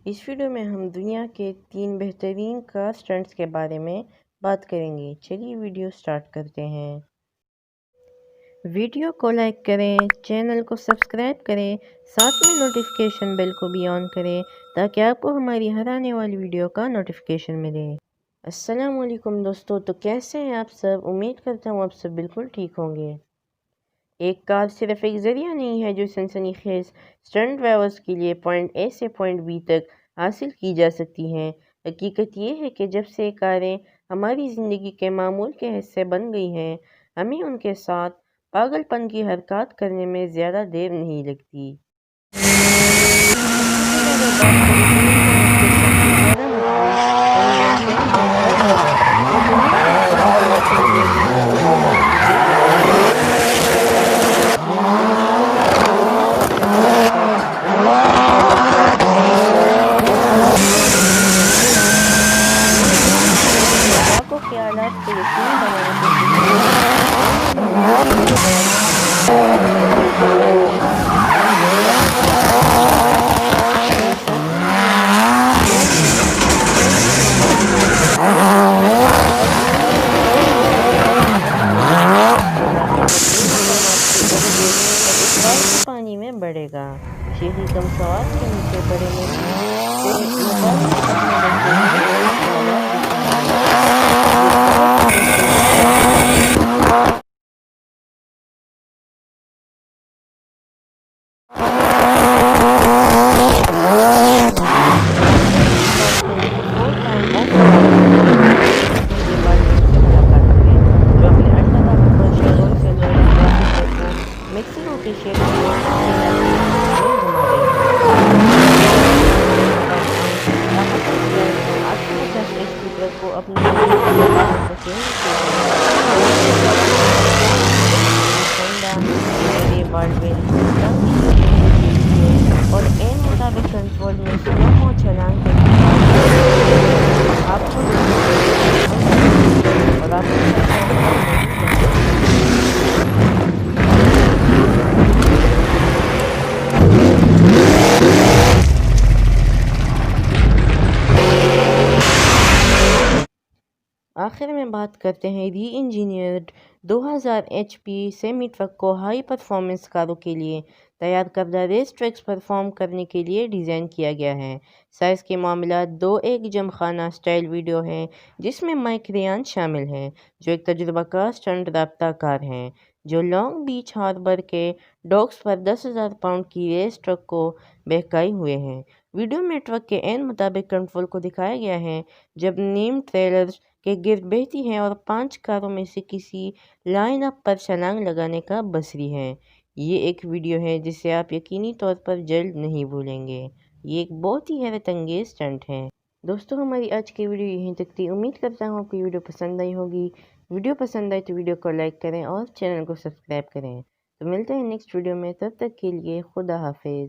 اس video میں ہم دنیا کے 3 بہترین کار سٹنٹس کے بارے میں بات کریں گے۔ چلیے ویڈیو سٹارٹ کرتے ہیں۔ ویڈیو کو لائک کریں، چینل کو سبسکرائب کریں، ساتھ میں نوٹیفیکیشن بیل کو بھی آن کریں تاکہ آپ کو ہماری ہر آنے والی ویڈیو کا نوٹیفیکیشن ملے۔ السلام علیکم دوستو، تو کیسے ہیں آپ سب؟ امید کرتا ہوں آپ سب بالکل ٹھیک ہوں گے۔ ایک کار صرف ایک ذریعہ نہیں ہے جو سنسنی خیز سٹنٹ ڈرائیورز کے لیے پوائنٹ اے سے پوائنٹ بی تک حاصل کی جا سکتی ہیں۔ حقیقت یہ ہے کہ جب سے کاریں ہماری زندگی کے معمول کے حصے بن گئی ہیں، ہمیں ان کے ساتھ پاگل پن کی حرکات کرنے میں زیادہ دیر نہیں لگتی۔ کو خیالات کو یقینی بنانے پانی میں بڑھے گا۔ شیخی کم سوات کے نیچے بڑے میں میکسیکو کے شہر کو اپنے اور این مطابق کنٹرول میں سلو چھلانگ آپ کو اور آپ آخر میں بات کرتے ہیں re-engineered 2000 H P semi truck کو ہائی پرفارمنس کاروں کے لیے تیار کردہ ریس ٹریکس پرفارم کرنے کے لیے ڈیزائن کیا گیا ہے۔ سائز کے معاملات دو ایک جم خانہ سٹائل ویڈیو ہیں جس میں مائک ریان شامل ہیں، جو ایک تجربہ کار سٹنٹ رابطہ کار ہیں جو لانگ بیچ ہاربر کے ڈاکس پر 10,000 پاؤنڈ کی ریس ٹرک کو بہکائے ہوئے ہیں۔ ویڈیو میں ٹرک کے عین مطابق کنٹرول کو دکھایا گیا ہے جب نیم ٹریلر کے گرد بہتی ہے اور 5 کاروں میں سے کسی لائن اپ پر چھلانگ لگانے کا بصری ہے۔ یہ ایک ویڈیو ہے جسے آپ یقینی طور پر جلد نہیں بھولیں گے۔ یہ ایک بہت ہی حیرت انگیز سٹنٹ ہے۔ دوستو ہماری آج کی ویڈیو یہیں تک تھی۔ امید کرتا ہوں آپ کو یہ ویڈیو پسند آئی ہوگی۔ ویڈیو پسند آئی تو ویڈیو کو لائک کریں اور چینل کو سبسکرائب کریں۔ تو ملتے ہیں نیکسٹ ویڈیو میں، تب تک کے لیے خدا حافظ۔